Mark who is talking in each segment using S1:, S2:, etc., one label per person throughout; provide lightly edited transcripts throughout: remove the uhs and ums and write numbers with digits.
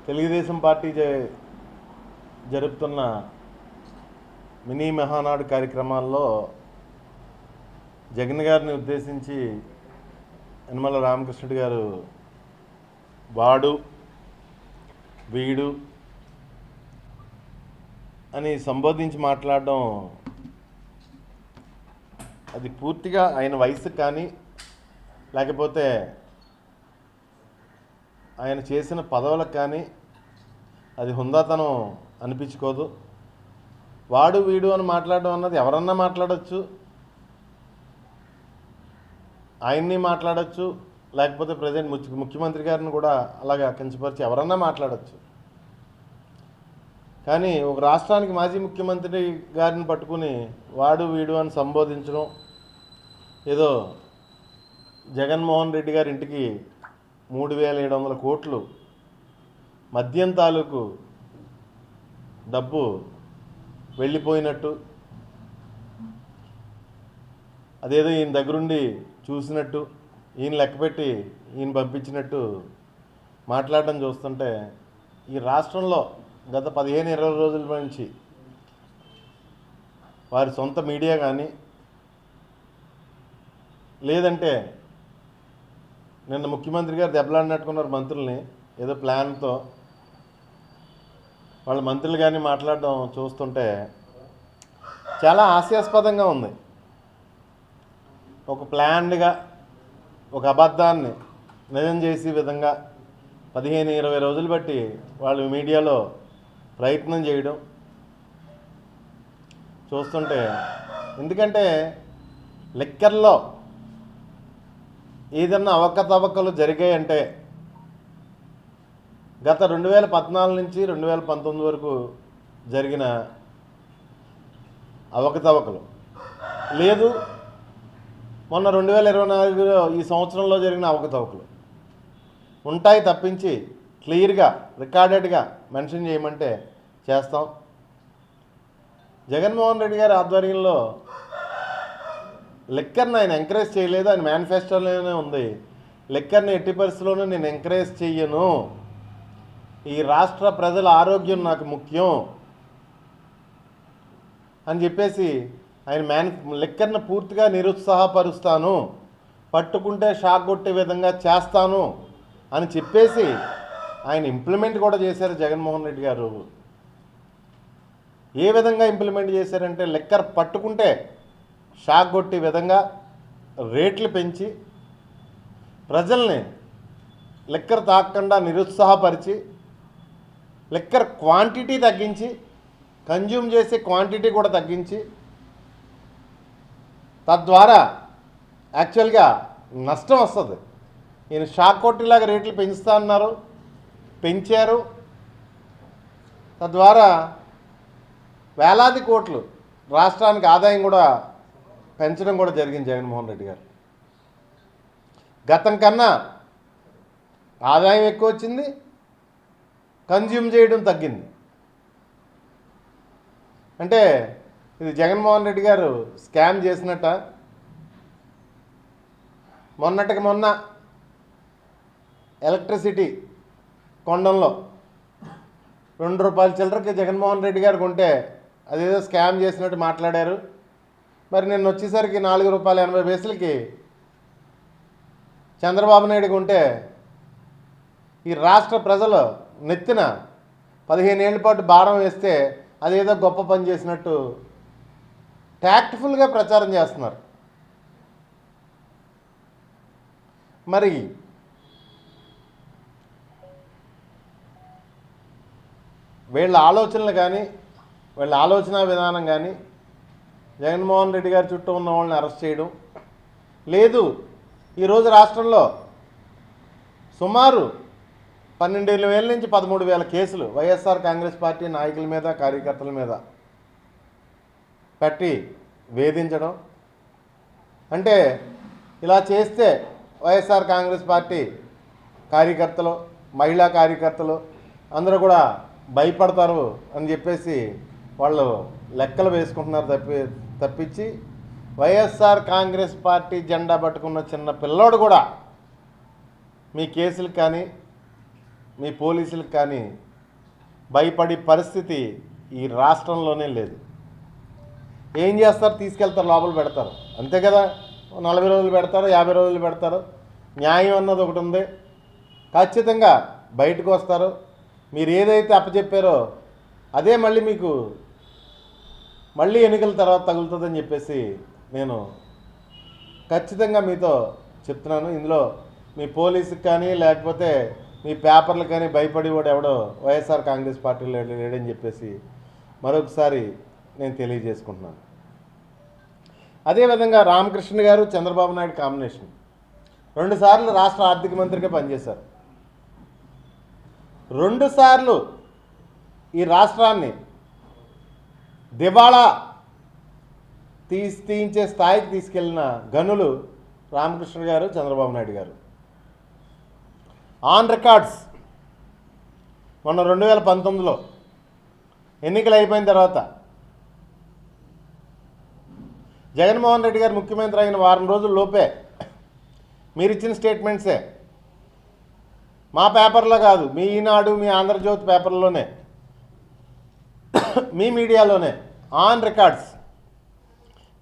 S1: Telugu Desam party జరుపుతున్న mini Mahanadu కార్యక్రమాల్లో జగన్ గారిని ఉద్దేశించి యనమల రామకృష్ణుడు గారు వాడు వీడు అని సంబోధించి మాట్లాడడం అది పూర్తిగా ఆయన వయసు కానీ లేకపోతే ఆయన చేసిన పదవులకు కానీ అది హుందాతనం అనిపించుకోదు. వాడు వీడు అని మాట్లాడడం అన్నది ఎవరన్నా మాట్లాడచ్చు, ఆయన్ని మాట్లాడచ్చు, లేకపోతే ప్రజెంట్ ముఖ్యమంత్రి గారిని కూడా అలాగా కించపరిచి ఎవరన్నా మాట్లాడచ్చు. కానీ ఒక రాష్ట్రానికి మాజీ ముఖ్యమంత్రి గారిని పట్టుకుని వాడు వీడు అని సంబోధించడం, ఏదో జగన్మోహన్ రెడ్డి గారి ఇంటికి 3,700 కోట్లు మద్యం తాలూకు డబ్బు వెళ్ళిపోయినట్టు, అదేదో ఈయన దగ్గరుండి చూసినట్టు, ఈయన లెక్కపెట్టి ఈయన పంపించినట్టు మాట్లాడడం చూస్తుంటే ఈ రాష్ట్రంలో గత 15-20 రోజుల నుంచి వారి సొంత మీడియా కానీ లేదంటే నిన్న ముఖ్యమంత్రి గారు దెబ్బలాడినట్టుకున్నారు మంత్రుల్ని ఏదో ప్లాన్తో, వాళ్ళ మంత్రులు కానీ మాట్లాడడం చూస్తుంటే చాలా హాస్యాస్పదంగా ఉంది. ఒక ప్లాన్డ్గా ఒక అబద్ధాన్ని నిజం చేసే విధంగా 15-20 రోజులు బట్టి వాళ్ళు మీడియాలో ప్రయత్నం చేయడం చూస్తుంటే, ఎందుకంటే లిక్కర్లో ఏదన్నా అవకతవకలు జరిగాయంటే గత 2014 నుంచి 2019 వరకు జరిగిన అవకతవకలు లేదు, మొన్న 2024లో ఈ సంవత్సరంలో జరిగిన అవకతవకలు ఉంటాయి తప్పించి క్లియర్గా రికార్డెడ్గా మెన్షన్ చేయమంటే చేస్తాం. జగన్మోహన్ రెడ్డి గారి ఆధ్వర్యంలో లిక్కర్ని ఆయన ఎంకరేజ్ చేయలేదు, ఆయన మేనిఫెస్టోలోనే ఉంది. లిక్కర్ని ఎట్టి పరిస్థితుల్లోనూ నేను ఎంకరేజ్ చెయ్యను, ఈ రాష్ట్ర ప్రజల ఆరోగ్యం నాకు ముఖ్యం అని చెప్పేసి ఆయన లిక్కర్ని పూర్తిగా నిరుత్సాహపరుస్తాను, పట్టుకుంటే షాక్ కొట్టే విధంగా చేస్తాను అని చెప్పేసి ఆయన ఇంప్లిమెంట్ కూడా చేశారు. జగన్మోహన్ రెడ్డి గారు ఏ విధంగా ఇంప్లిమెంట్ చేశారంటే లిక్కర్ పట్టుకుంటే షాక్ కొట్టే విధంగా రేట్లు పెంచి ప్రజల్ని లిక్కర్ తాగకుండా నిరుత్సాహపరిచి లిక్కర్ క్వాంటిటీ తగ్గించి కన్జ్యూమ్ చేసే క్వాంటిటీ కూడా తగ్గించి తద్వారా యాక్చువల్గా నష్టం వస్తుంది. ఈయన షాక్ కొట్టేలాగా రేట్లు పెంచుతా అన్నారు, పెంచారు. తద్వారా వేలాది కోట్లు రాష్ట్రానికి ఆదాయం కూడా పెంచడం కూడా జరిగింది. జగన్మోహన్ రెడ్డి గారు గతం కన్నా ఆదాయం ఎక్కువ వచ్చింది, కన్జ్యూమ్ చేయడం తగ్గింది. అంటే ఇది జగన్మోహన్ రెడ్డి గారు స్కామ్ చేసినట్ట. మొన్నటికి మొన్న ఎలక్ట్రిసిటీ కొండంలో ₹2 చిల్లరకి జగన్మోహన్ రెడ్డి గారు కొంటే అదేదో స్కామ్ చేసినట్టు మాట్లాడారు. మరి నిన్న వచ్చేసరికి ₹4.80 చంద్రబాబు నాయుడు కొంటే ఈ రాష్ట్ర ప్రజలు నెత్తిన 15 ఏళ్ల పాటు భారం వేస్తే అదేదో గొప్ప పని చేసినట్టు ట్యాక్ట్ఫుల్గా ప్రచారం చేస్తున్నారు. మరి వీళ్ళ ఆలోచనలు కానీ వీళ్ళ ఆలోచన విధానం కానీ జగన్మోహన్ రెడ్డి గారి చుట్టూ ఉన్న వాళ్ళని అరెస్ట్ చేయడం లేదు. ఈరోజు రాష్ట్రంలో సుమారు 12,000 నుంచి 13,000 కేసులు వైఎస్ఆర్ కాంగ్రెస్ పార్టీ నాయకుల మీద కార్యకర్తల మీద పెట్టి వేధించడం. అంటే ఇలా చేస్తే వైఎస్ఆర్ కాంగ్రెస్ పార్టీ కార్యకర్తలు, మహిళా కార్యకర్తలు అందరూ కూడా భయపడతారు అని చెప్పేసి వాళ్ళు లెక్కలు వేసుకుంటున్నారు తప్పించి వైఎస్ఆర్ కాంగ్రెస్ పార్టీ జెండా పట్టుకున్న చిన్న పిల్లోడు కూడా మీ కేసులు కానీ మీ పోలీసులకు కానీ భయపడే పరిస్థితి ఈ రాష్ట్రంలోనే లేదు. ఏం చేస్తారు? తీసుకెళ్తారు, లోపల పెడతారు, అంతే కదా. 40 రోజులు పెడతారు, 50 రోజులు పెడతారు. న్యాయం అన్నది ఒకటి ఉంది. ఖచ్చితంగా బయటకు వస్తారు. మీరు ఏదైతే అప్పచెప్పారో అదే మళ్ళీ మీకు మళ్ళీ ఎన్నికల తర్వాత తగులుతుందని చెప్పేసి నేను ఖచ్చితంగా మీతో చెప్తున్నాను. ఇందులో మీ పోలీసుకి కానీ లేకపోతే మీ పేపర్లకు కానీ భయపడి కూడా ఎవడో వైఎస్ఆర్ కాంగ్రెస్ పార్టీలో లేడని చెప్పేసి మరొకసారి నేను తెలియజేసుకుంటున్నాను. అదేవిధంగా రామకృష్ణ గారు చంద్రబాబు నాయుడు కాంబినేషన్ 2 సార్లు రాష్ట్ర ఆర్థిక మంత్రిగా పనిచేశారు. 2 సార్లు ఈ రాష్ట్రాన్ని దివాళా తీయించే స్థాయికి తీసుకెళ్లిన గనులు రామకృష్ణ గారు, చంద్రబాబు నాయుడు గారు. ఆన్ రికార్డ్స్ మొన్న 2019లో ఎన్నికలు అయిపోయిన తర్వాత జగన్మోహన్ రెడ్డి గారు ముఖ్యమంత్రి అయిన వారం రోజుల లోపే మీరు ఇచ్చిన స్టేట్మెంట్సే, మా పేపర్లో కాదు, మీ ఈనాడు, మీ ఆంధ్రజ్యోతి పేపర్లోనే, మీ మీడియాలోనే ఆన్ రికార్డ్స్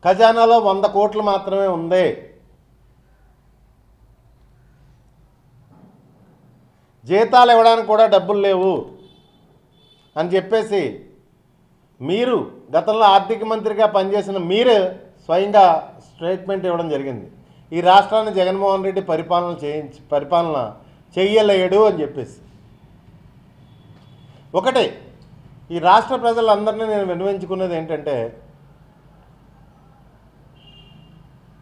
S1: ఖజానాలో 100 కోట్లు మాత్రమే ఉంది, జీతాలు ఇవ్వడానికి కూడా డబ్బులు లేవు అని చెప్పేసి మీరు గతంలో ఆర్థిక మంత్రిగా పనిచేసిన మీరే స్వయంగా స్టేట్మెంట్ ఇవ్వడం జరిగింది. ఈ రాష్ట్రాన్ని జగన్మోహన్ రెడ్డి పరిపాలన చెయ్యలేడు అని చెప్పేసి. ఒకటే ఈ రాష్ట్ర ప్రజలందరినీ నేను విన్నవించుకున్నది ఏంటంటే,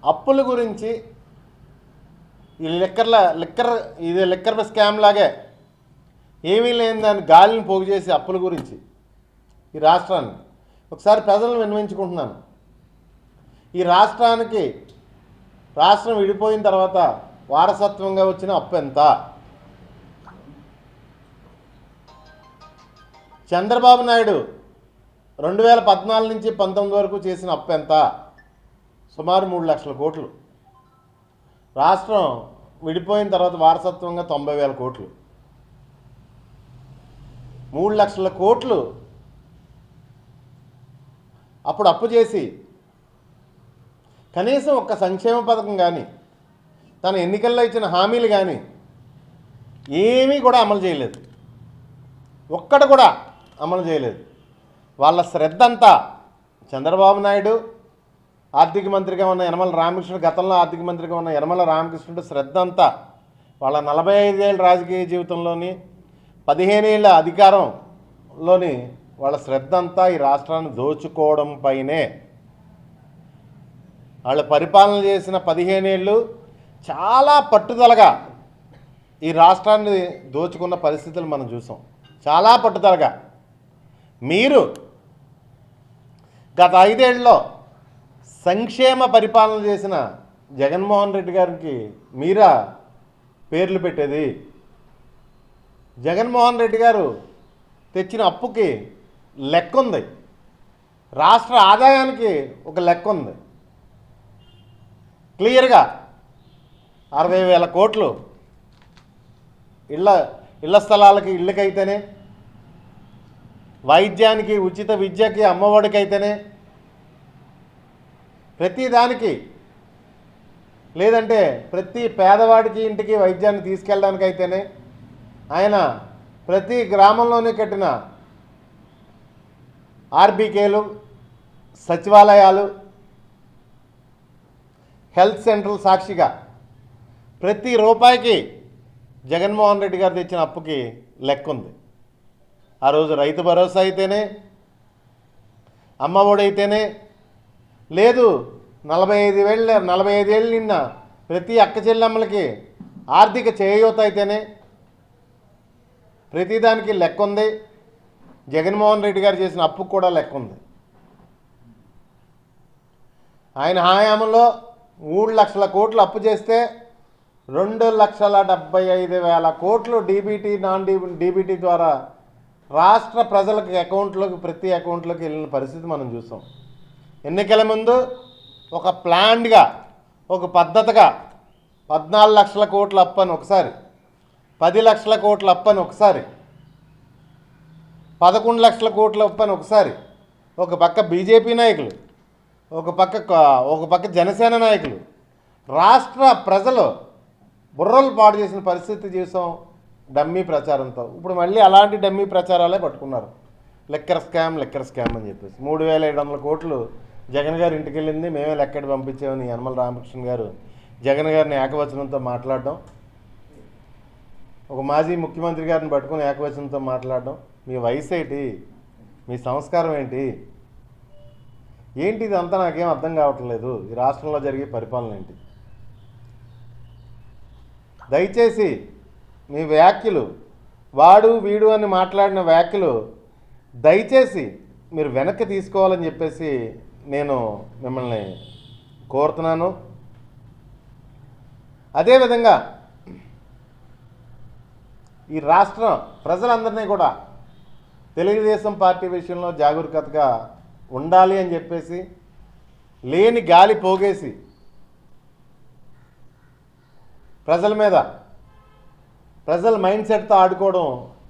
S1: అప్పుల గురించి ఈ లిక్కర్ స్కామ్ లాగే ఏమీ లేని దాన్ని గాలిని పోగు చేసి అప్పుల గురించి ఈ రాష్ట్రాన్ని ఒకసారి ప్రజలను విన్నవించుకుంటున్నాను. ఈ రాష్ట్రం విడిపోయిన తర్వాత వారసత్వంగా వచ్చిన అప్పు ఎంత? చంద్రబాబు నాయుడు 2014 నుంచి 19 వరకు చేసిన అప్పు ఎంత? సుమారు 3 లక్షల కోట్లు. రాష్ట్రం విడిపోయిన తర్వాత వారసత్వంగా 90,000 కోట్లు. 3 లక్షల కోట్లు అప్పుడు అప్పు చేసి కనీసం ఒక్క సంక్షేమ పథకం కానీ, తన ఎన్నికల్లో ఇచ్చిన హామీలు కానీ ఏమీ కూడా అమలు చేయలేదు. ఒక్కటి కూడా అమలు చేయలేదు. వాళ్ళ శ్రద్ధ అంతా చంద్రబాబు నాయుడు, ఆర్థిక మంత్రిగా ఉన్న యనమల రామకృష్ణుడు, గతంలో ఆర్థిక మంత్రిగా ఉన్న యనమల రామకృష్ణుడు శ్రద్ధ అంతా వాళ్ళ 45 ఏళ్ళ రాజకీయ జీవితంలోని 15 ఏళ్ళ అధికారంలోని వాళ్ళ శ్రద్ధ అంతా ఈ రాష్ట్రాన్ని దోచుకోవడం పైనే. వాళ్ళు పరిపాలన చేసిన 15 ఏళ్ళు చాలా పట్టుదలగా ఈ రాష్ట్రాన్ని దోచుకున్న పరిస్థితులు మనం చూసాం. చాలా పట్టుదలగా. మీరు గత 5 ఏళ్ళలో సంక్షేమ పరిపాలన చేసిన జగన్మోహన్ రెడ్డి గారికి మీరా పేర్లు పెట్టేది? జగన్మోహన్ రెడ్డి గారు తెచ్చిన అప్పుకి లెక్క ఉంది, రాష్ట్ర ఆదాయానికి ఒక లెక్క ఉంది. క్లియర్గా 60,000 కోట్లు ఇళ్ల స్థలాలకి, ఇళ్ళకైతేనే, వైద్యానికి, ఉచిత విద్యకి, అమ్మఒడికైతేనే, ప్రతి దానికి, లేదంటే ప్రతి పేదవాడికి ఇంటికి వైద్యాన్ని తీసుకెళ్ళడానికైతేనే ఆయన ప్రతి గ్రామంలోనే కట్టిన ఆర్బీకేలు, సచివాలయాలు, హెల్త్ సెంటర్లు సాక్షిగా ప్రతి రూపాయికి జగన్మోహన్ రెడ్డి గారు తెచ్చిన అప్పుకి లెక్క ఉంది. ఆ రోజు రైతు భరోసా అయితేనే, అమ్మఒడి అయితేనే, లేదు 45 ఏళ్ళు నిన్న ప్రతి అక్క చెల్లెమ్మలకి ఆర్థిక చేయూత అయితేనే, ప్రతిదానికి లెక్క ఉంది. జగన్మోహన్ రెడ్డి గారు చేసిన అప్పుకు కూడా లెక్క ఉంది. ఆయన హయాంలో 3 లక్షల కోట్లు అప్పు చేస్తే 2,75,000 కోట్లు డీబీటీ, నాన్ డీబీటీ ద్వారా రాష్ట్ర ప్రజలకు అకౌంట్లోకి, ప్రతి అకౌంట్లోకి వెళ్ళిన పరిస్థితి మనం చూసాం. ఎన్నికల ముందు ఒక ప్లాన్డ్గా, ఒక పద్ధతిగా 14 లక్షల కోట్ల అప్పు అని ఒకసారి 10 లక్షల కోట్ల అప్పని ఒకసారి, 11 లక్షల కోట్ల అప్పని ఒకసారి, ఒక పక్క బీజేపీ నాయకులు, ఒక పక్క జనసేన నాయకులు, రాష్ట్ర ప్రజలు బుర్రలు పాడు చేసిన పరిస్థితి చూసాం డమ్మీ ప్రచారంతో. ఇప్పుడు మళ్ళీ అలాంటి డమ్మీ ప్రచారాలే పట్టుకున్నారు. లిక్కర్ స్కామ్ అని చెప్పేసి 3,700 కోట్లు జగన్ గారు ఇంటికి వెళ్ళింది, మేమే లెక్కడి పంపించామని యనమల రామకృష్ణ గారు జగన్ గారిని ఏకవచనంతో మాట్లాడడం, ఒక మాజీ ముఖ్యమంత్రి గారిని పట్టుకుని ఏకవచనంతో మాట్లాడడం. మీ వయసు ఏంటి, మీ సంస్కారం ఏంటి, ఇదంతా నాకేం అర్థం కావట్లేదు. ఈ రాష్ట్రంలో జరిగే పరిపాలన ఏంటి? దయచేసి మీ వ్యాఖ్యలు, వాడు వీడు అని మాట్లాడిన వ్యాఖ్యలు దయచేసి మీరు వెనక్కి తీసుకోవాలని చెప్పేసి నేను మిమ్మల్ని కోరుతున్నాను. అదేవిధంగా ఈ రాష్ట్ర ప్రజలందరినీ కూడా తెలుగుదేశం పార్టీ విషయంలో జాగరూకతగా ఉండాలి అని చెప్పేసి, లేని గాలి పోగేసి ప్రజల మైండ్ సెట్తో ఆడుకోవడం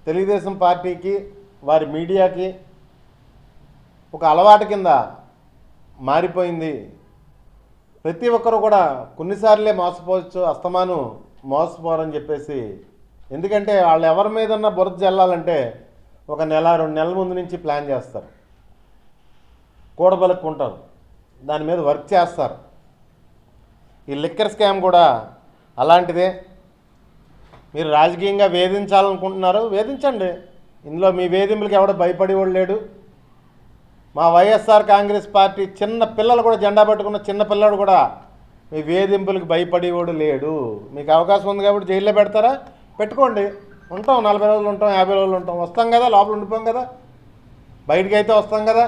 S1: తెలుగుదేశం పార్టీకి, వారి మీడియాకి ఒక అలవాటు కింద మారిపోయింది. ప్రతి ఒక్కరు కూడా కొన్నిసార్లే మోసపోవచ్చు, అస్తమాను మోసపోరని చెప్పేసి. ఎందుకంటే వాళ్ళు ఎవరి మీదన్నా బురద జల్లాలంటే ఒక నెల 2 నెలల ముందు నుంచి ప్లాన్ చేస్తారు, కూడబలుక్కుంటారు, దాని మీద వర్క్ చేస్తారు. ఈ లిక్కర్ స్కామ్ కూడా అలాంటిదే. మీరు రాజకీయంగా వేధించాలనుకుంటున్నారు, వేధించండి. ఇందులో మీ వేధింపులకి ఎవడో భయపడేవాడు లేడు. మా వైఎస్ఆర్ కాంగ్రెస్ పార్టీ చిన్న పిల్లలు కూడా, జెండా పట్టుకున్న చిన్న పిల్లడు కూడా మీ వేధింపులకు భయపడేవాడు లేడు. మీకు అవకాశం ఉంది కాబట్టి జైల్లో పెడతారా, పెట్టుకోండి. ఉంటాం, 40 రోజులు ఉంటాం, 50 రోజులు ఉంటాం, వస్తాం కదా, లోపల ఉండిపోం కదా, బయటికి అయితే వస్తాం కదా.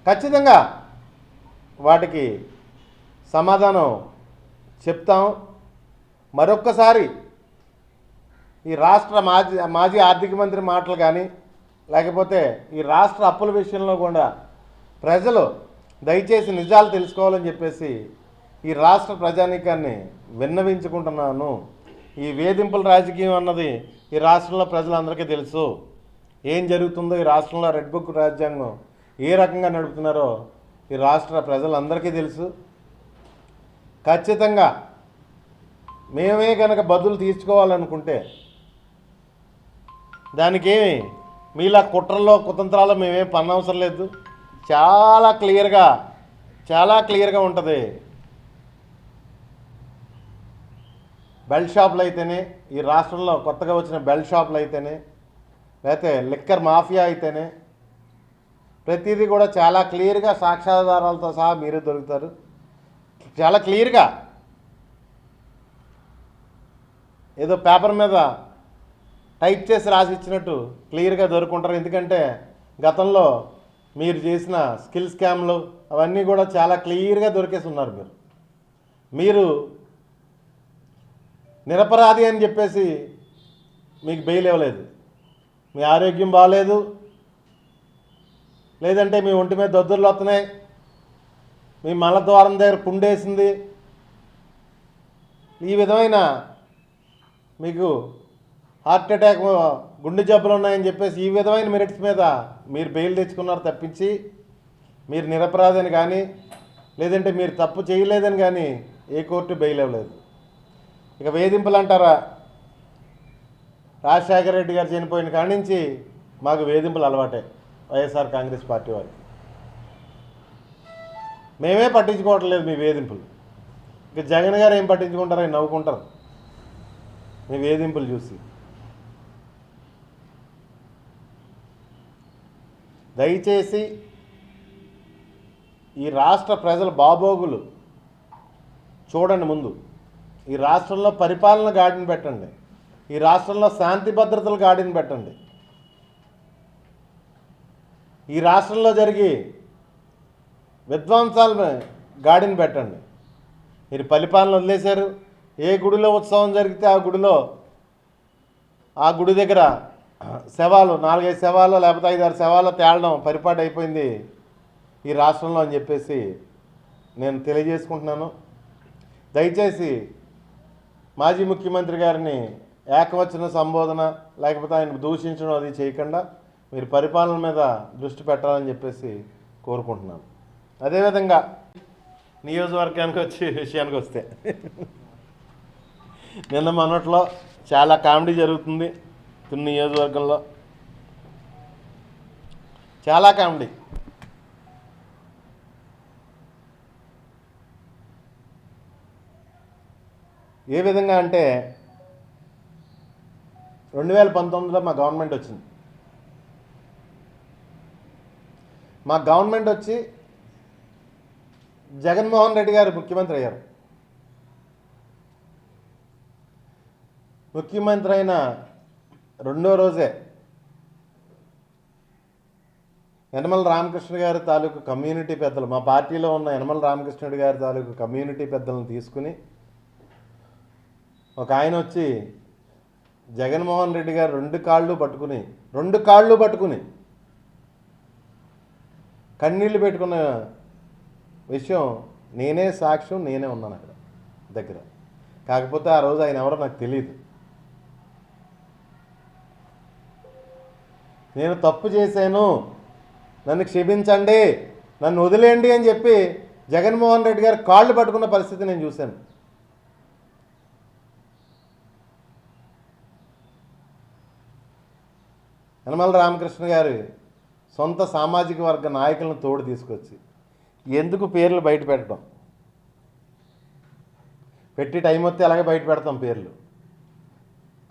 S1: ఖచ్చితంగా వాటికి సమాధానం చెప్తాం. మరొక్కసారి ఈ రాష్ట్ర మాజీ ఆర్థిక మంత్రి మాటలు కానీ, లేకపోతే ఈ రాష్ట్ర అప్పుల విషయంలో కూడా ప్రజలు దయచేసి నిజాలు తెలుసుకోవాలని చెప్పేసి ఈ రాష్ట్ర ప్రజానీకాన్ని విన్నవించుకుంటున్నాను. ఈ వేధింపుల రాజకీయం అన్నది ఈ రాష్ట్రంలో ప్రజలందరికీ తెలుసు. ఏం జరుగుతుందో ఈ రాష్ట్రంలో రెడ్ బుక్ రాజ్యాంగం ఏ రకంగా నడుపుతున్నారో ఈ రాష్ట్ర ప్రజలందరికీ తెలుసు. ఖచ్చితంగా మేమే కనుక బదులు తీర్చుకోవాలనుకుంటే దానికేమి మీలా కుట్రల్లో కుతంత్రాలు మేమేం పన్నవసరం లేదు. చాలా క్లియర్గా ఉంటుంది. బెల్ట్ షాపులు అయితేనే, ఈ రాష్ట్రంలో కొత్తగా వచ్చిన బెల్ట్ షాపులు అయితేనే, లేకపోతే లిక్కర్ మాఫియా అయితేనే, ప్రతిదీ కూడా చాలా క్లియర్గా సాక్ష్యాధారాలతో సహా మీరే దొరుకుతారు. చాలా క్లియర్గా ఏదో పేపర్ మీద టైప్ చేసి రాసి ఇచ్చినట్టు క్లియర్గా దొరుకుంటారు. ఎందుకంటే గతంలో మీరు చేసిన స్కిల్ స్కామ్లు అవన్నీ కూడా చాలా క్లియర్గా దొరికేసి ఉన్నారు. మీరు నిరపరాధి అని చెప్పేసి మీకు బెయిల్ ఇవ్వలేదు. మీ ఆరోగ్యం బాగాలేదు, లేదంటే మీ ఒంటి మీద దద్దుర్లు వస్తున్నాయి, మీ మలద్వారం దగ్గర పుండేసింది, ఈ విధమైన మీకు హార్ట్ అటాక్, గుండె జబ్బులు ఉన్నాయని చెప్పేసి ఈ విధమైన మెరిట్స్ మీద మీరు బెయిల్ తెచ్చుకున్నారు తప్పించి మీరు నిరపరాధని కానీ, లేదంటే మీరు తప్పు చేయలేదని కానీ ఏ కోర్టు బెయిల్ ఇవ్వలేదు. ఇక వేధింపులు అంటారా, రాజశేఖర రెడ్డి గారు చనిపోయిన కాడి నుంచి మాకు వేధింపులు అలవాటే. వైఎస్ఆర్ కాంగ్రెస్ పార్టీ వారికి మేమే పట్టించుకోవట్లేదు మీ వేధింపులు. ఇక జగన్ గారు ఏం పట్టించుకుంటారో నవ్వుకుంటారు మీ వేధింపులు చూసి. దయచేసి ఈ రాష్ట్ర ప్రజల బాబోగులు చూడండి. ముందు ఈ రాష్ట్రంలో పరిపాలన గాడిని పెట్టండి, ఈ రాష్ట్రంలో శాంతి భద్రతలు గాడిని పెట్టండి, ఈ రాష్ట్రంలో జరిగి విధ్వంసాలను గాడిని పెట్టండి. మీరు పరిపాలన వదిలేశారు. ఏ గుడిలో ఉత్సవం జరిగితే ఆ గుడి దగ్గర శవాలు, 4-5 శవాలు లేకపోతే 5-6 శవాలు తేలడం పరిపాటి అయిపోయింది ఈ రాష్ట్రంలో అని చెప్పేసి నేను తెలియజేసుకుంటున్నాను. దయచేసి మాజీ ముఖ్యమంత్రి గారిని ఏకవచన సంబోధన లేకపోతే ఆయన దూషించడం అది చేయకుండా మీరు పరిపాలన మీద దృష్టి పెట్టాలని చెప్పేసి కోరుకుంటున్నాను. అదేవిధంగా నియోజకవర్గానికి విషయానికి వస్తే నిన్న మొన్నట్లో చాలా కామెడీ జరుగుతుంది తుని నియోజకవర్గంలో. చాలా కామెడీ. ఏ విధంగా అంటే 2019లో మా గవర్నమెంట్ వచ్చింది. మా గవర్నమెంట్ వచ్చి జగన్మోహన్ రెడ్డి గారు ముఖ్యమంత్రి అయ్యారు. ముఖ్యమంత్రి అయిన రెండో రోజే యనమల రామకృష్ణ గారి తాలూకు కమ్యూనిటీ పెద్దలు, మా పార్టీలో ఉన్న యనమల రామకృష్ణుడి గారి తాలూకు కమ్యూనిటీ పెద్దలను తీసుకుని ఒక ఆయన వచ్చి జగన్మోహన్ రెడ్డి గారు రెండు కాళ్ళు పట్టుకుని కన్నీళ్లు పెట్టుకున్న విషయం నేనే సాక్ష్యం, నేనే ఉన్నాను అక్కడ దగ్గర. కాకపోతే ఆ రోజు ఆయన ఎవరో నాకు తెలియదు. నేను తప్పు చేశాను, నన్ను క్షమించండి, నన్ను వదిలేయండి అని చెప్పి జగన్మోహన్ రెడ్డి గారు కాళ్ళు పట్టుకున్న పరిస్థితి నేను చూశాను. యనమల రామకృష్ణ గారి సొంత సామాజిక వర్గ నాయకులను తోడు తీసుకొచ్చి ఎందుకు పేర్లు బయట పెట్టడం, పెట్టి టైం వస్తే అలాగే బయట పెడతాం.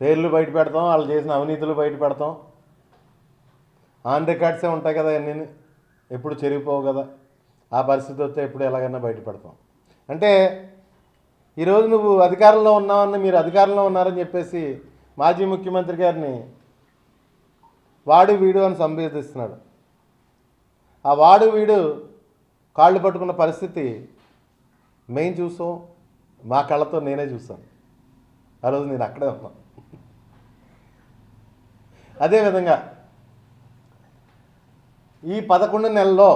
S1: పేర్లు బయట పెడతాం, వాళ్ళు చేసిన అవినీతులు బయట పెడతాం. ఆన్ రికార్డ్సే ఉంటాయి కదా, అన్నీ ఎప్పుడు చెరిగిపోవు కదా. ఆ పరిస్థితి వస్తే ఎప్పుడు ఎలాగైనా బయట పెడతాం. అంటే ఈరోజు నువ్వు అధికారంలో ఉన్నావని, మీరు అధికారంలో ఉన్నారని చెప్పేసి మాజీ ముఖ్యమంత్రి గారిని వాడు వీడు అని సంబోధిస్తున్నాడు. ఆ వాడు వీడు కాళ్ళు పట్టుకున్న పరిస్థితి మేము చూసాం, మా కళ్ళతో నేనే చూసాను. ఆ రోజు నేను అక్కడే ఉన్నాను. అదేవిధంగా ఈ 11 నెలల్లో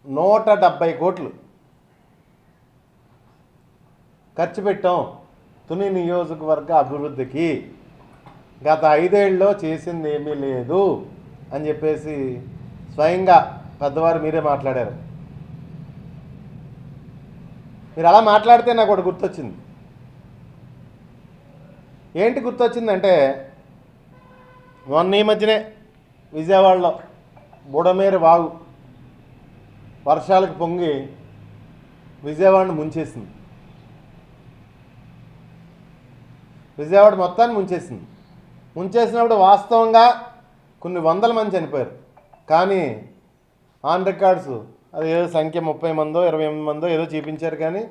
S1: 170 కోట్లు ఖర్చు పెట్టాం తుని నియోజకవర్గ అభివృద్ధికి. గత 5 ఏళ్ళలో చేసింది ఏమీ లేదు అని చెప్పేసి స్వయంగా పెద్దవారు మీరే మాట్లాడారు. మీరు అలా మాట్లాడితే నాకు ఒకటి గుర్తొచ్చింది. ఏంటి గుర్తొచ్చిందంటే, మొన్న ఈ మధ్యనే విజయవాడలో బుడమేరు వాగు వర్షాలకు పొంగి విజయవాడను ముంచేసింది. విజయవాడ మొత్తాన్ని ముంచేసినప్పుడు వాస్తవంగా కొన్ని వందల మంది చనిపోయారు. కానీ ఆన్ రికార్డ్స్ అది ఏదో సంఖ్య 30 మందో 28 మందో ఏదో చూపించారు. కానీ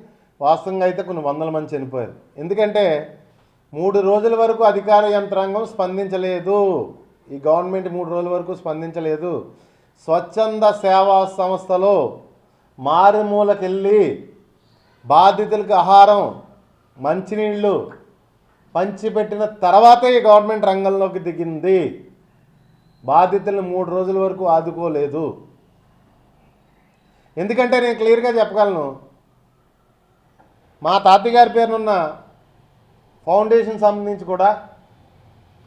S1: వాస్తవంగా అయితే కొన్ని వందల మంది చనిపోయారు. ఎందుకంటే 3 రోజుల వరకు అధికార యంత్రాంగం స్పందించలేదు. ఈ గవర్నమెంట్ 3 రోజుల వరకు స్పందించలేదు. స్వచ్ఛంద సేవా సంస్థలో మారుమూలకెళ్ళి బాధితులకు ఆహారం, మంచినీళ్ళు పంచిపెట్టిన తర్వాతే ఈ గవర్నమెంట్ రంగంలోకి దిగింది. బాధితులను 3 రోజుల వరకు ఆదుకోలేదు. ఎందుకంటే నేను క్లియర్గా చెప్పగలను, మా తాతయ్య గారి పేరునున్న ఫౌండేషన్ సంబంధించి కూడా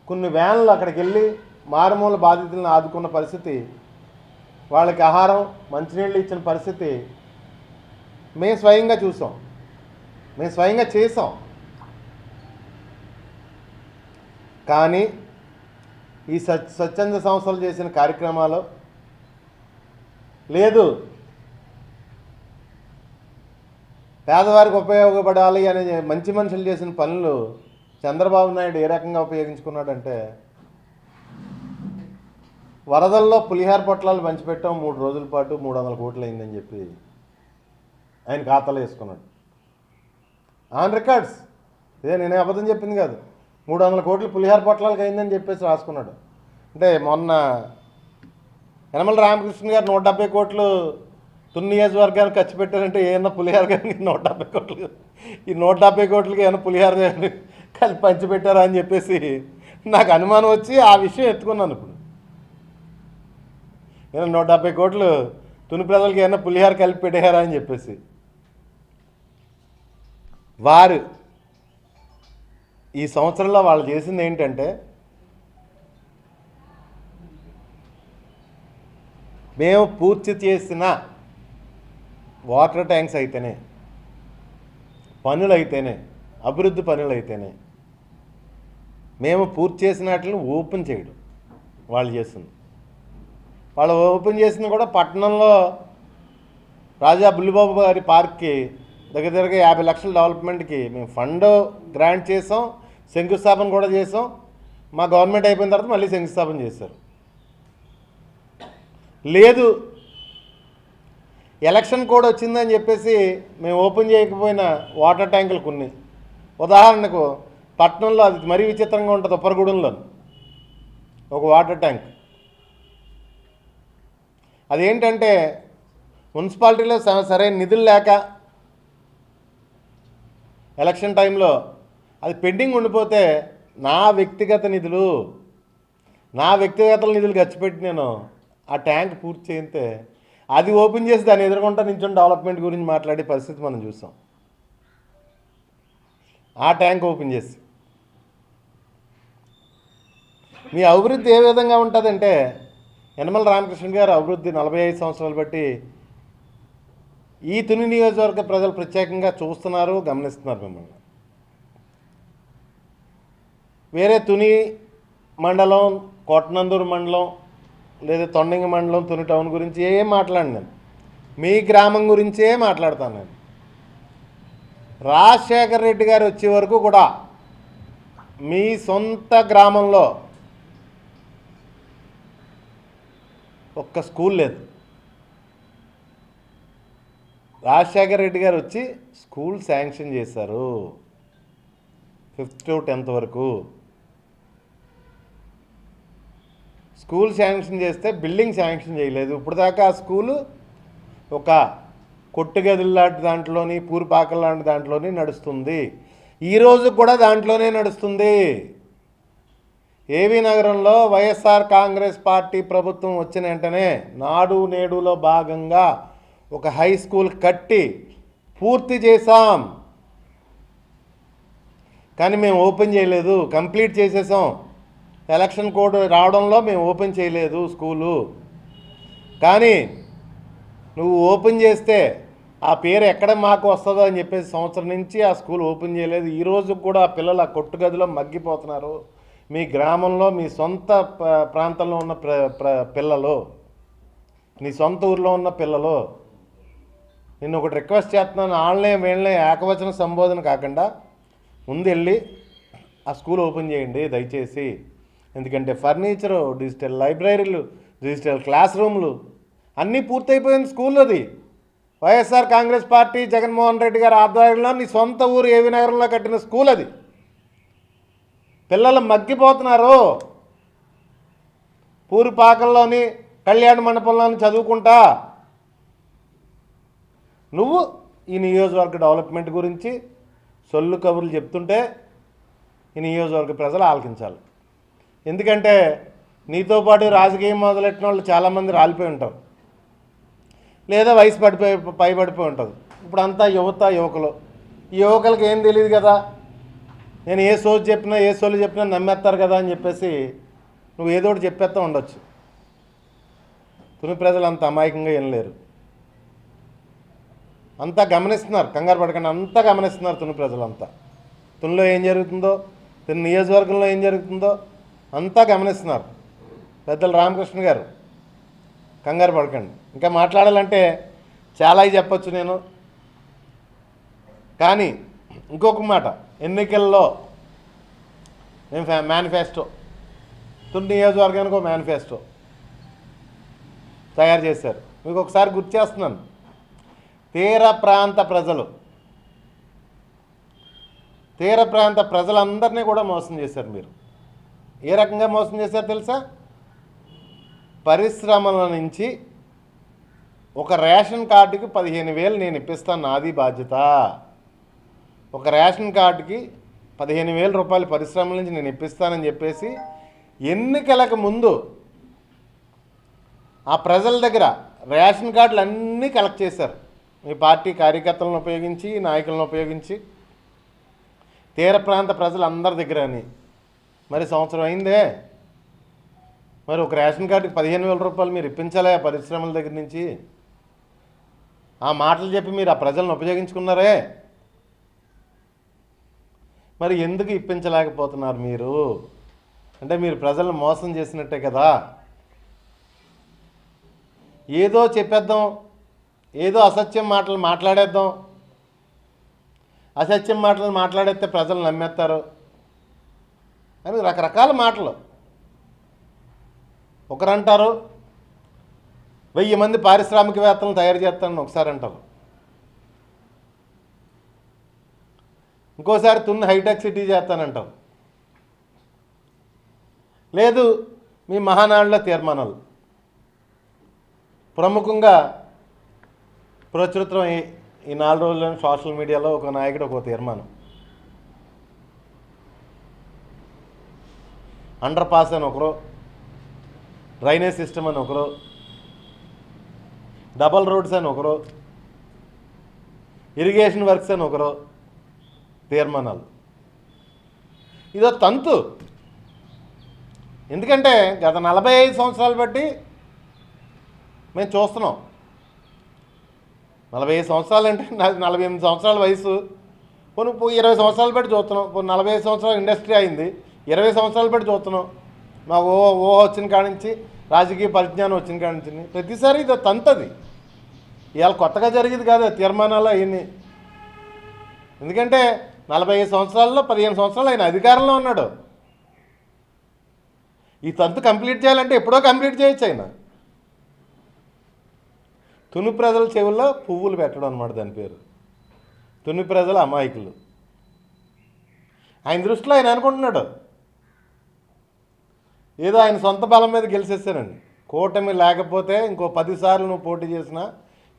S1: కొన్ని వ్యాన్లు అక్కడికి వెళ్ళి మారుమూల బాధితులను ఆదుకున్న పరిస్థితి, వాళ్ళకి ఆహారం మంచినీళ్ళు ఇచ్చిన పరిస్థితి మేము స్వయంగా చూసాం, మేము స్వయంగా చేసాం. కానీ ఈ స్వచ్ఛంద సంస్థలు చేసిన కార్యక్రమాలు లేదు. పేదవారికి ఉపయోగపడాలి అనే మంచి మనుషులు చేసిన పనులు చంద్రబాబు నాయుడు ఏ రకంగా ఉపయోగించుకున్నాడంటే, వరదల్లో పులిహార పొట్లాలు పంచిపెట్టాం 3 రోజుల పాటు 300 కోట్లు అయిందని చెప్పి ఆయన ఖాతాలో వేసుకున్నాడు. ఆన్ రికార్డ్స్, ఇదే నేనే అబద్ధం చెప్పింది కాదు. 300 కోట్లు పులిహార పొట్లాలకు అయిందని చెప్పేసి రాసుకున్నాడు. అంటే మొన్న యనమల రామకృష్ణ గారు 170 కోట్లు తుని నియోజకవర్గానికి ఖర్చు పెట్టారంటే ఏమన్నా పులిహార కానీ 170 కోట్లు, ఈ 170 కోట్లకి ఏమైనా పులిహార కలిపి పంచిపెట్టారా అని చెప్పేసి నాకు అనుమానం వచ్చి ఆ విషయం ఎత్తుకున్నాను. ఇప్పుడు ఏమన్నా 170 కోట్లు తుని ప్రజలకి ఏమన్నా పులిహార కలిపి పెట్టారా అని చెప్పేసి వారు ఈ సంవత్సరంలో వాళ్ళు చేసింది ఏంటంటే, మేము పూర్తి చేసిన వాటర్ ట్యాంక్స్ అయితేనే, పనులు అయితేనే, అభివృద్ధి పనులు అయితేనే, మేము పూర్తి చేసిన వాటిని ఓపెన్ చేయడం వాళ్ళు చేస్తుంది. వాళ్ళు ఓపెన్ చేసింది కూడా పట్టణంలో రాజా బుల్లిబాబు గారి పార్క్కి దగ్గర 50 లక్షల డెవలప్మెంట్కి మేము ఫండ్ గ్రాంట్ చేసాం, శంకుస్థాపన కూడా చేసాం. మా గవర్నమెంట్ అయిపోయిన తర్వాత మళ్ళీ శంకుస్థాపన చేశారు. లేదు, ఎలక్షన్ కోడ్ వచ్చిందని చెప్పేసి మేము ఓపెన్ చేయకపోయిన వాటర్ ట్యాంకులు కొన్ని, ఉదాహరణకు పట్టణంలో అది మరీ విచిత్రంగా ఉంటుంది. ఉప్పరగూడెంలో ఒక వాటర్ ట్యాంక్, అదేంటంటే మున్సిపాలిటీలో సరైన నిధులు లేక ఎలక్షన్ టైంలో అది పెండింగ్ ఉండిపోతే నా వ్యక్తిగత నిధులు ఖర్చు పెట్టి నేను ఆ ట్యాంక్ పూర్తి చేయితే అది ఓపెన్ చేసి దాన్ని ఎదుర్కొంటా నించొని డెవలప్మెంట్ గురించి మాట్లాడే పరిస్థితి మనం చూసాం. ఆ ట్యాంక్ ఓపెన్ చేసి మీ అభివృద్ధి ఏ విధంగా ఉంటుందంటే, యనమల రామకృష్ణ గారు అభివృద్ధి 45 సంవత్సరాలు బట్టి ఈ తుని నియోజకవర్గ ప్రజలు ప్రత్యేకంగా చూస్తున్నారు, గమనిస్తున్నారు మిమ్మల్ని. వేరే తుని మండలం, కోటనందూరు మండలం లేదా తొండంగి మండలం, తుని టౌన్ గురించి ఏం మాట్లాడి నేను మీ గ్రామం గురించే మాట్లాడతాను. నేను రాజశేఖర్ రెడ్డి గారు వచ్చే వరకు కూడా మీ సొంత గ్రామంలో ఒక్క స్కూల్ లేదు. రాజశేఖర్ రెడ్డి గారు వచ్చి స్కూల్ శాంక్షన్ చేశారు 5th to 10th వరకు. స్కూల్ శాంక్షన్ చేస్తే బిల్డింగ్ శాంక్షన్ చేయలేదు. ఇప్పుడు దాకా ఆ స్కూలు ఒక కొట్టుగదులు లాంటి దాంట్లోని, పూరిపాకల లాంటి దాంట్లోని నడుస్తుంది. ఈరోజు కూడా దాంట్లోనే నడుస్తుంది. ఏవీ నగరంలో వైఎస్ఆర్ కాంగ్రెస్ పార్టీ ప్రభుత్వం వచ్చిన వెంటనే నాడు నేడులో భాగంగా ఒక హై స్కూల్ కట్టి పూర్తి చేసాం. కానీ మేము ఓపెన్ చేయలేదు, కంప్లీట్ చేసేసాం. ఎలక్షన్ కోడ్ రావడంలో మేము ఓపెన్ చేయలేదు స్కూలు. కానీ నువ్వు ఓపెన్ చేస్తే ఆ పేరు ఎక్కడ మాకు వస్తుందో అని చెప్పేసి సంవత్సరం నుంచి ఆ స్కూల్ ఓపెన్ చేయలేదు. ఈరోజు కూడా ఆ పిల్లలు ఆ కొట్టుగదిలో మగ్గిపోతున్నారు. మీ గ్రామంలో, మీ సొంత ప్రాంతంలో ఉన్న పిల్లలు, నీ సొంత ఊర్లో ఉన్న పిల్లలు. నేను ఒకటి రిక్వెస్ట్ చేస్తున్నాను, వీళ్ళనే ఏకవచన సంబోధన కాకుండా ముందు వెళ్ళి ఆ స్కూల్ ఓపెన్ చేయండి దయచేసి. ఎందుకంటే ఫర్నిచరు, డిజిటల్ లైబ్రరీలు, డిజిటల్ క్లాస్ రూమ్లు అన్నీ పూర్తయిపోయింది స్కూల్. అది వైఎస్ఆర్ కాంగ్రెస్ పార్టీ జగన్మోహన్ రెడ్డి గారి ఆధ్వర్యంలో నీ సొంత ఊరు ఏవీ నగరంలో కట్టిన స్కూల్ అది. పిల్లలు మగ్గిపోతున్నారు. పూరిపాకల్లోని, కళ్యాణ మండపంలోని చదువుకుంటా. నువ్వు ఈ నియోజకవర్గ డెవలప్మెంట్ గురించి సొల్లు కబుర్లు చెప్తుంటే ఈ నియోజకవర్గ ప్రజలు ఆలకించాలి. ఎందుకంటే నీతో పాటు రాజకీయం మొదలెట్టిన వాళ్ళు చాలామంది రాలిపోయి ఉంటారు, లేదా వయసు పైబడిపోయి ఉంటుంది. ఇప్పుడు అంతా యువకులు. ఈ యువకులకి ఏం తెలియదు కదా, నేను ఏ సోజు చెప్పినా, ఏ సోలు చెప్పినా నమ్మేస్తారు కదా అని చెప్పేసి నువ్వు ఏదో ఒకటి చెప్పేస్తా ఉండొచ్చు. తుని ప్రజలు అంత అమాయకంగా ఏం లేరు, అంతా గమనిస్తున్నారు. కంగారు పడకండి, అంతా గమనిస్తున్నారు తుని ప్రజలంతా. తునిలో ఏం జరుగుతుందో, తుని నియోజకవర్గంలో ఏం జరుగుతుందో అంతా గమనిస్తున్నారు. పెద్దలు రామకృష్ణ గారు, కంగారు పడకండి. ఇంకా మాట్లాడాలంటే చాలా చెప్పచ్చు నేను. కానీ ఇంకొక మాట, ఎన్నికల్లో మేము మేనిఫెస్టో, తుని నియోజకవర్గానికి ఒక మేనిఫెస్టో తయారు చేశారు. మీకు ఒకసారి గుర్తు చేస్తున్నాను. తీర ప్రాంత ప్రజలందరినీ కూడా మోసం చేశారు మీరు. ఏ రకంగా మోసం చేశారు తెలుసా? పరిశ్రమల నుంచి ఒక రేషన్ కార్డుకి 15,000 నేను ఇప్పిస్తాను, నాది బాధ్యత. ఒక రేషన్ కార్డుకి 15,000 రూపాయలు పరిశ్రమల నుంచి నేను ఇప్పిస్తానని చెప్పేసి ఎన్నికలకు ముందు ఆ ప్రజల దగ్గర రేషన్ కార్డులు అన్నీ కలెక్ట్ చేశారు. మీ పార్టీ కార్యకర్తలను ఉపయోగించి, నాయకులను ఉపయోగించి తీర ప్రాంత ప్రజలందరి దగ్గర అని. మరి సంవత్సరం అయిందే, మరి ఒక రేషన్ కార్డుకి 15,000 రూపాయలు మీరు ఇప్పించాలి ఆ పరిశ్రమల దగ్గర నుంచి. ఆ మాటలు చెప్పి మీరు ఆ ప్రజలను ఉపయోగించుకున్నారే, మరి ఎందుకు ఇప్పించలేకపోతున్నారు మీరు? అంటే మీరు ప్రజలను మోసం చేసినట్టే కదా. ఏదో చెప్పేద్దాం, ఏదో అసత్యం మాటలు మాట్లాడేద్దాం, అసత్యం మాటలు మాట్లాడేస్తే ప్రజలు నమ్మేస్తారు అని రకరకాల మాటలు. ఒకరంటారు 1000 మంది పారిశ్రామికవేత్తలను తయారు చేస్తానని ఒకసారి అంటారు, ఇంకోసారి తుని హైటెక్ సిటీ చేస్తానంటారు, లేదు మీ మహానాడులో తీర్మానాలు. ప్రముఖంగా ప్రచురితం ఈ 4 రోజుల్లో సోషల్ మీడియాలో ఒక నాయకుడు ఒక తీర్మానం, అండర్ పాస్ అని ఒకరు, డ్రైనేజ్ సిస్టమ్ అని ఒకరు, డబల్ రోడ్స్ అని ఒకరు, ఇరిగేషన్ వర్క్స్ అని ఒకరు తీర్మానాలు. ఇదో తంతు. ఎందుకంటే గత 45 సంవత్సరాలు బట్టి మేము చూస్తున్నాం. 45 సంవత్సరాలు అంటే నాకు 48 సంవత్సరాల వయసు, పోనీ 20 సంవత్సరాలు బట్టి చూస్తున్నాం. పోనీ 45 సంవత్సరాలు ఇండస్ట్రీ అయింది, 20 సంవత్సరాలు బట్టి చూస్తున్నాం. మాకు ఓ వచ్చిన కాడి నుంచి, రాజకీయ పరిజ్ఞానం వచ్చిన కాడి నుంచి ప్రతిసారి ఇది తంతది. ఇవాళ కొత్తగా జరిగింది కాదు తీర్మానాలు అవన్నీ. ఎందుకంటే 45 సంవత్సరాల్లో 15 సంవత్సరాలు ఆయన అధికారంలో ఉన్నాడు. ఈ తంతు కంప్లీట్ చేయాలంటే ఎప్పుడో కంప్లీట్ చేయొచ్చు ఆయన. తుని ప్రజల చెవుల్లో పువ్వులు పెట్టడం అనమాట దాని పేరు. తుని ప్రజల అమాయకులు. ఆయన దృష్టిలో ఆయన అనుకుంటున్నాడు ఏదో ఆయన సొంత బలం మీద గెలిచేస్తానండి. కూటమి లేకపోతే ఇంకో 10 సార్లు నువ్వు పోటీ చేసినా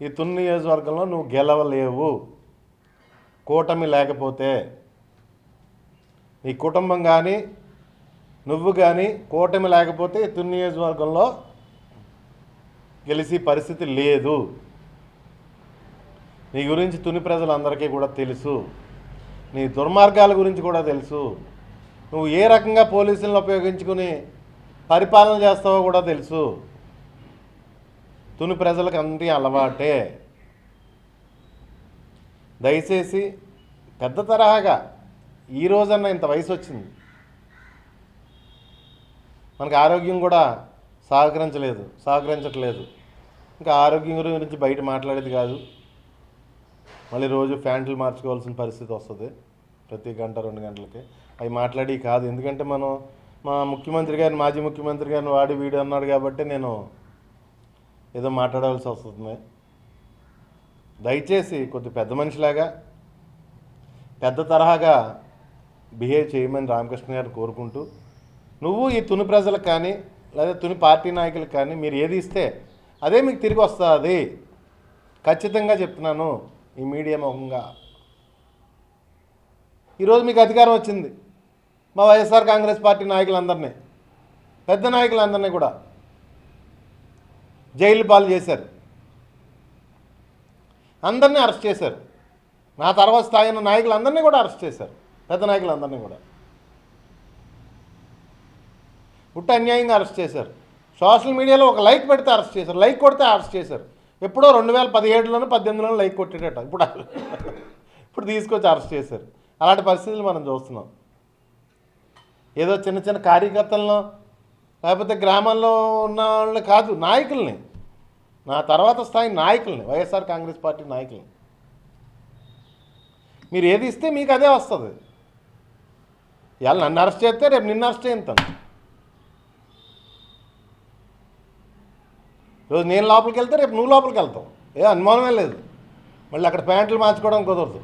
S1: ఈ తుని నియోజకవర్గంలో నువ్వు గెలవలేవు. కూటమి లేకపోతే నీ కుటుంబం కానీ నువ్వు కానీ కూటమి లేకపోతే ఈ తుని నియోజకవర్గంలో గెలిచి పరిస్థితి లేదు. నీ గురించి తుని ప్రజలందరికీ కూడా తెలుసు, నీ దుర్మార్గాల గురించి కూడా తెలుసు, నువ్వు ఏ రకంగా పోలీసులను ఉపయోగించుకుని పరిపాలన చేస్తావో కూడా తెలుసు. తుని ప్రజలకు అంతే అలవాటే. దయచేసి పెద్ద తరహాగా ఈ రోజన్నా ఇంత వయసు వచ్చింది, మనకు ఆరోగ్యం కూడా సహకరించట్లేదు. ఇంకా ఆరోగ్యం గురించి బయట మాట్లాడేది కాదు, మళ్ళీ రోజు ఫ్యాంట్లు మార్చుకోవాల్సిన పరిస్థితి వస్తుంది ప్రతి గంట 2 గంటలకి. అవి మాట్లాడి కాదు, ఎందుకంటే మనం మా ముఖ్యమంత్రి గారిని, మాజీ ముఖ్యమంత్రి గారిని వాడి వీడు అన్నాడు కాబట్టి నేను ఏదో మాట్లాడాల్సి వస్తుంది. దయచేసి కొద్ది పెద్ద మనిషిలాగా పెద్ద తరహాగా బిహేవ్ చేయమని రామకృష్ణ గారిని కోరుకుంటూ, నువ్వు ఈ తుని ప్రజలకు కానీ లేదా తుని పార్టీ నాయకులకు కానీ మీరు ఏది ఇస్తే అదే మీకు తిరిగి వస్తుంది. ఖచ్చితంగా చెప్తున్నాను ఈ మీడియా ముఖంగా. ఈరోజు మీకు అధికారం వచ్చింది, మా వైఎస్ఆర్ కాంగ్రెస్ పార్టీ నాయకులందరినీ, పెద్ద నాయకులందరినీ కూడా జైలు పాలు చేశారు, అందరినీ అరెస్ట్ చేశారు. నా తర్వాత స్థాయి ఉన్న నాయకులందరినీ కూడా అరెస్ట్ చేశారు, పెద్ద నాయకులందరినీ కూడా పుట్ట అన్యాయంగా అరెస్ట్ చేశారు. సోషల్ మీడియాలో ఒక లైక్ పెడితే అరెస్ట్ చేశారు, లైక్ కొడితే అరెస్ట్ చేశారు. ఎప్పుడో 2017లోనూ 18లోనూ లైక్ కొట్టేటట, ఇప్పుడు తీసుకొచ్చి అరెస్ట్ చేశారు. అలాంటి పరిస్థితులు మనం చూస్తున్నాం. ఏదో చిన్న చిన్న కార్యకర్తలను లేకపోతే గ్రామాల్లో ఉన్న వాళ్ళని కాదు, నాయకుల్ని, నా తర్వాత స్థాయి నాయకుల్ని, వైఎస్ఆర్ కాంగ్రెస్ పార్టీ నాయకుల్ని మీరు ఏది ఇస్తే మీకు అదే వస్తుంది. ఇవాళ నన్ను అరెస్ట్ చేస్తే రేపు నిన్ను అరెస్ట్ చేస్తాను. రోజు నేను లోపలికి వెళ్తే రేపు నువ్వు లోపలికి వెళ్తావు, ఏ అనుమానమే లేదు. మళ్ళీ అక్కడ ప్యాంట్లు మార్చుకోవడం కుదరదు.